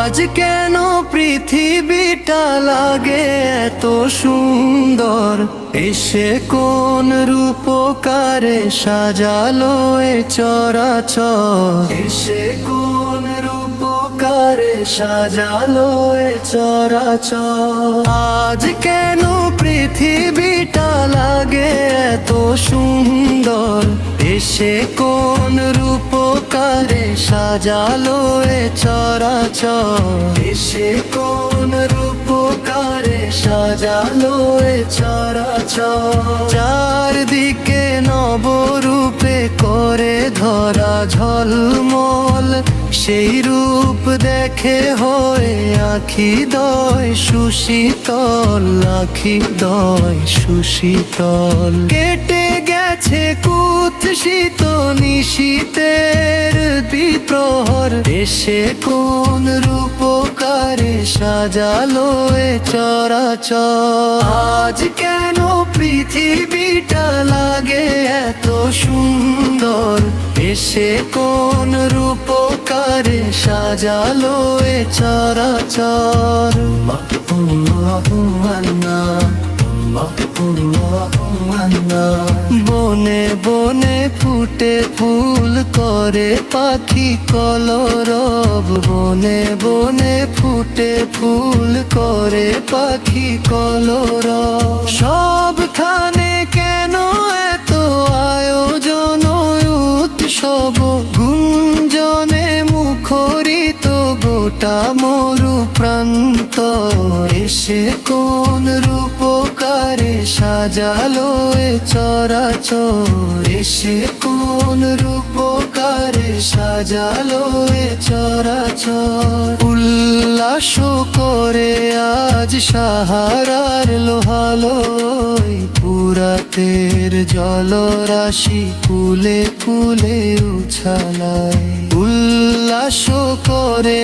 আজ কেন পৃথিবীটা লাগে এত সুন্দর, এসে কোন রূপকারে সাজালো এ চরাচর, এসে কোন রূপকারে সাজালো এ চরাচর। আজ কেন পৃথিবীটা লাগে এত সুন্দর, এসে কোন রূপকারে সাজালো এ চরাচর, এসে কোন রূপকারে সাজালো এ চরাচর। চারদিকে নবরূপে করে ধরা ঝলমল, সেই রূপ দেখে হয়ে আখি দয় সুশীতল, আখি দয় সুশীতল। কেটে গেছে কুৎসিত নিশীতের বিপ্রহর, এসে কোন রূপকারে সাজালো এ চরাচর। আজ কেন পৃথিবীটা লাগে এত সুন্দর, এসে কোন রূপকারে সাজালো এ চরাচর। বনে বনে ফুটে ফুল করে পাখি কলরব, বনে বনে ফুটে ফুল করে পাখি কলরব। সবখানে কেন এত আয়োজন উৎসব, গুঞ্জনে মুখরিত গোটা মরু প্রান্ত, এসে কোন রূপকারে সাজালো এ চরাচর, এসে কোন রূপকারে সাজালো এ চরাচর। উল্লাস করে আজ সাহারার লোহালয়, পুরাতের জলরাশি কুলে কুলে উছালায়। উল্লাস করে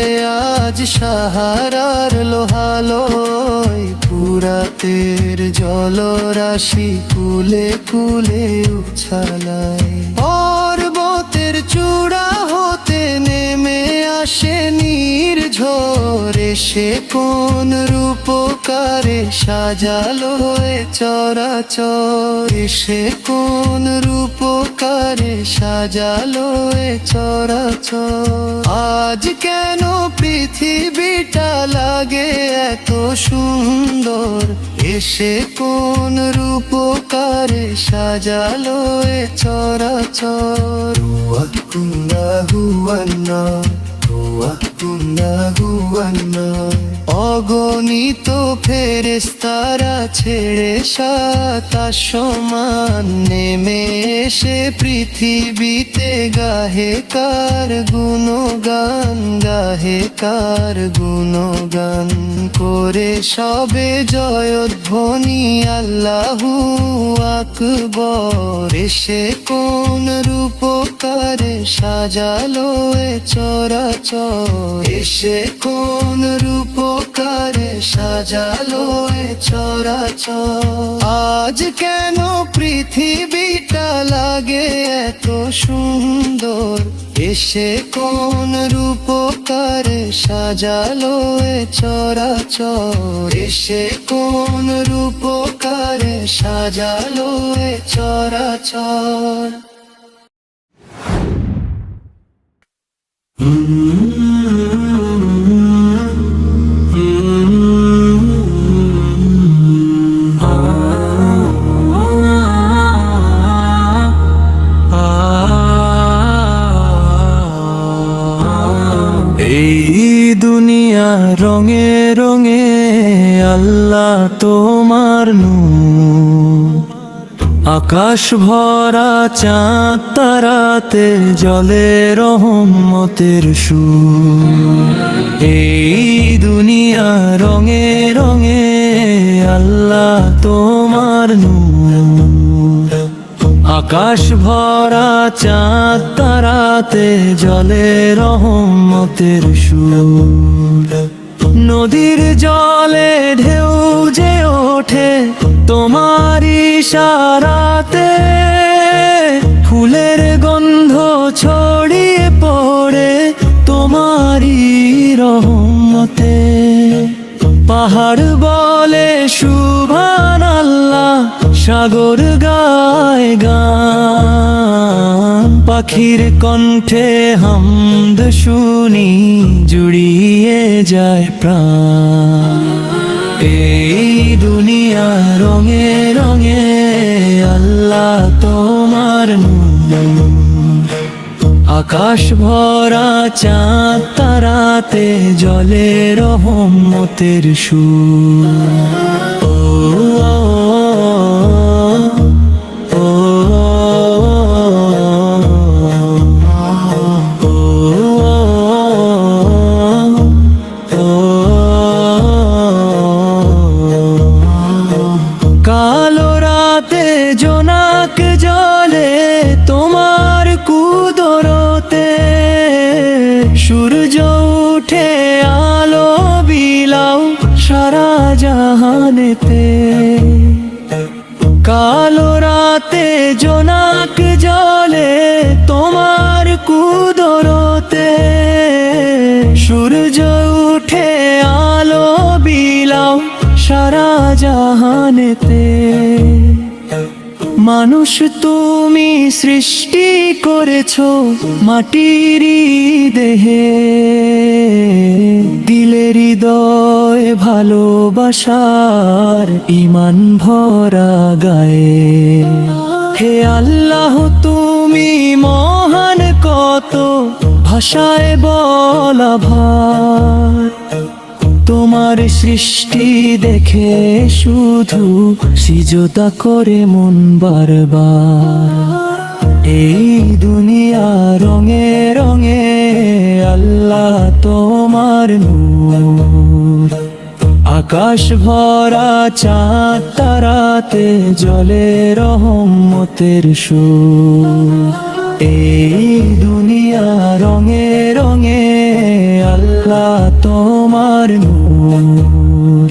আজ সাহারার লোহালয়, পুরাতের জলরাশি কুলে কুলে উছালায়। পর্বতের চূড়া হতে নেমে আসে নির্ঝর, এসে কোন রূপকারে সাজালো এ চরাচর, এসে কোন রূপকারে সাজালো এ চরাচর। আজ কেন পৃথিবীটা লাগে এত সুন্দর, এসে কোন রূপকারে সাজালো এ চরাচর। অগণিত ফেরেশতারা ছেড়ে সাত আসমান, নেমে এসে পৃথিবীতে গাহে কার গুণগান, গাহে কার গুণগান। করে সবে জয়ধ্বনি আল্লাহু আকবার, এসে কোন রূপকারে সাজালো এ চরাচর, এসে কোন রূপকারে সাজালো এ চরাচর। আজ কেন পৃথিবীটা লাগে এত সুন্দর, এসে কোন রূপকারে সাজালো এ চরাচর, এসে কোন রূপকারে সাজালো এ চরাচর। রঙে রঙে আল্লাহ তোমার নূর, আকাশ ভরা চাঁদ তারাতে জলে রহমতের সুর। এই দুনিয়া রঙে রঙে আল্লাহ তোমার নূর, আকাশ ভরা চাঁদ তারাতে জলে রহমতের সুর। নদীর জলে ঢেউ যে ওঠে তোমার ইশারাতে, পাহাড় বলে সুবহানাল্লাহ, সাগর গায় গান, পাখির কণ্ঠে হামদ শুনি জুড়িয়ে যায় প্রাণ। এই দুনিয়া রঙে রঙে আল্লাহ তোমার নূর, আকাশ ভরা চাঁদ তারাতে জলে রহমতের সুর। ও ও ও কালো রাতে জোনাক জলে তোমার কুদরতে, সূর্য উঠে আলো বিলাও সারা জাহানেতে। কালো রাতে জোনাক জলে তোমার কুদরতে, সূর্য উঠে আলো বিলাও সারা জাহানেতে। মানুষ তুমি সৃষ্টি করেছো মাটির দেহে, দিলের হৃদয় ভালোবাসার ঈমান ভরা গায়ে। হে আল্লাহ তুমি মহান, কত ভাষায় বলা ভার। তোমার সৃষ্টি দেখে শুধু সিজদা করে মন বারবার। এই দুনিয়া রঙে রঙে আল্লাহ তোমার নূর, আকাশ ভরা চাঁদ তারাতে জলে রহমতের সুর। এই দুনিয়া রঙে রঙে আল্লাহ তোমার নূর,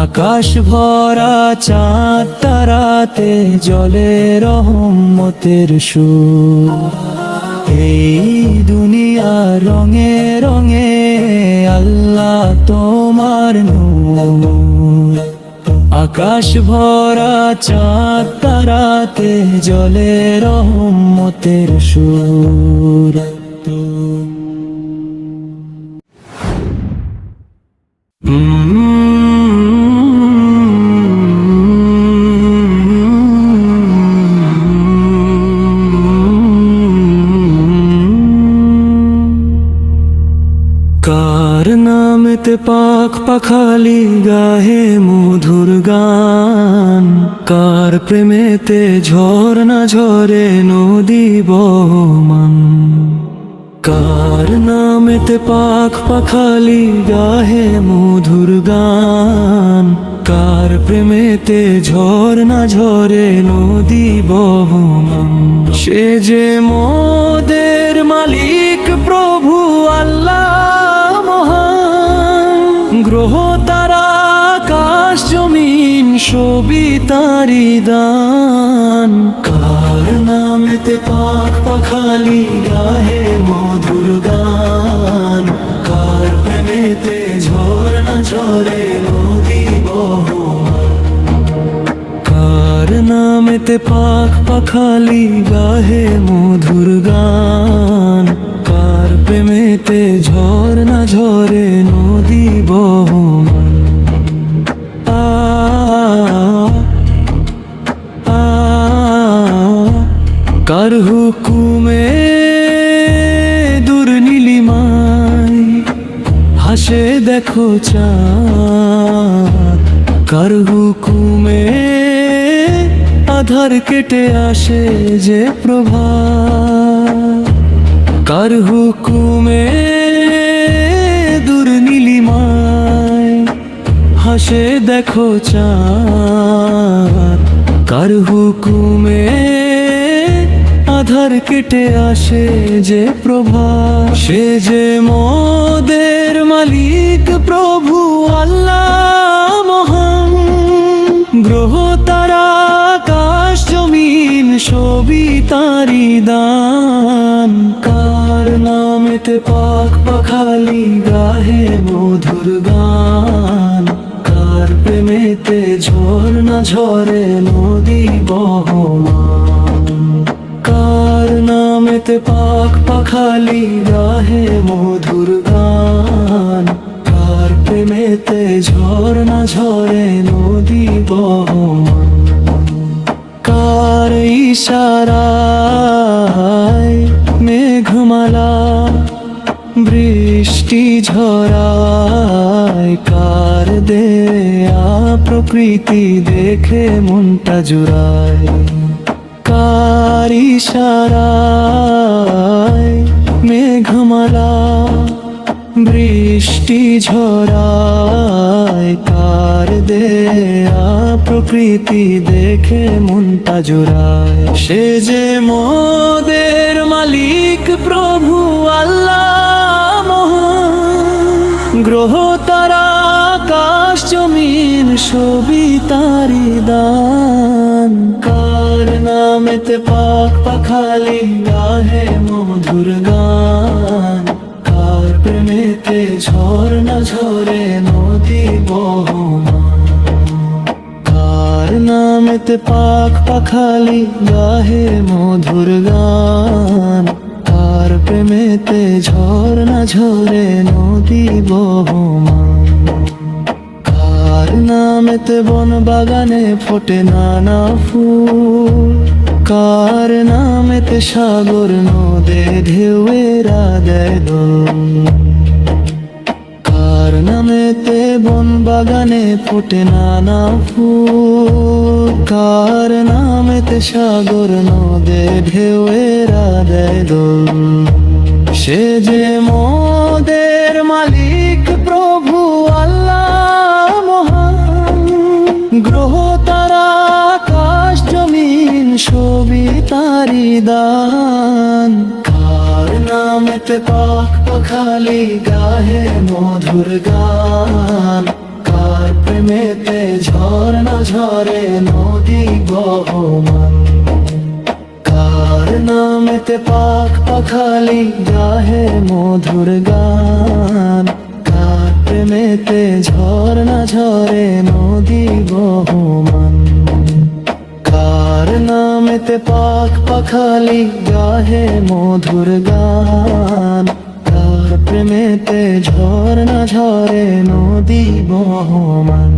আকাশ ভরা চাঁদ তারাতে জলে রহমতের সুর। এই দুনিয়া রঙে রঙে আল্লাহ তোমার নূর, আকাশ ভরা চাঁদ তারাতে জলে রহমতের সুর। কার নামেতে পাখ পাখালি গাহে মধুর গান, কার প্রেমেতে ঝরনা ঝরে নদী বহমান। কার নামেতে পাখ পাখালি গাহে মধুর গান, কার প্রেমেতে ঝরনা ঝরে নদী বহমান। সে যে মোদের মালিক প্রভু আল্লাহ মহান, গ্রহ তারা আকাশ জমিন সবই তারি দান। কার নামেতে পাখ পাখালি গাহে মধুর গান, কার প্রেমেতে ঝরনা ঝরে নদী বহমান। কার নামেতে পাখ পাখালি গাহে মধুর গান, কার প্রেমেতে ঝরনা ঝরে নদী বহমান। আ আ কার হুকুমে দূর নীলিমায় হাসে দেখো চাঁদ, কার হুকুমে আধার কেটে আসে যে প্রভাত। কার হুকুমে দূর নীলিমায় হাসে দেখো চাঁদ, কার হুকুমে আধার কেটে আসে যে প্রভাত। সে যে মোদের মালিক প্রভু আল্লাহ মহান, গ্রহ তারা আকাশ জমিন সবই তারি দান। কার নামেতে পাখ পাখালি গাহে মধুর গান, কার প্রেমেতে ঝর্ণা ঝরে নদী বহমান। কার নামেতে পাখ পাখালি গাহে মধুর গান, কার প্রেমেতে ঝর্ণা ঝরে নদী বহমান। কার ইশারায় মেঘমালা বৃষ্টি ঝরায়, কার দেয়া প্রকৃতি দেখে মনটা জুড়ায়। কার ইশারায় মেঘমালা বৃষ্টি ঝরায়, কার দেয়া প্রকৃতি দেখে মনটা জুড়ায়। সে যে মোদের মালিক প্রভু আল্লাহ মহান, গ্রহ তারা আকাশ জমিন সবই তারি দান। কার নামেতে পাখ পাখালি গাহে মধুর গান, কার প্রেমেতে ঝর্ণা ঝরে নদী বহমান। কার নামেতে পাখ পাখালি গাহে মধুর গান, কার প্রেমেতে ঝর্ণা ঝরে নদী বহমান। কার নামেতে বন বাগানে ফোটে নানা ফুল, কার নামেতে সাগর নদে ঢেউয়েরা দেয় দোল। কার নামেতে বন বাগানে ফোটে নানা ফুল, কার নামেতে সাগর নদে ঢেউয়েরা দেয় দোল। সে যে মোদের মালিক প্রভু আল্লাহ মহান, গ্রহ তারা আকাশ জমিন সবই তারি দান। কার নামেতে পাখ পাখালি গাহে মধুর গান, কার প্রেমেতে ঝর্ণা ঝরে নদী বহমান। কার নামেতে পাখ পাখালি গাহে মধুর গান, কার প্রেমেতে ঝর্ণা ঝরে নদী বহমান। কার নামেতে পাখ পাখালি গাহে মধুর গান, কার প্রেমেতে ঝর্ণা ঝরে নদী বহমান।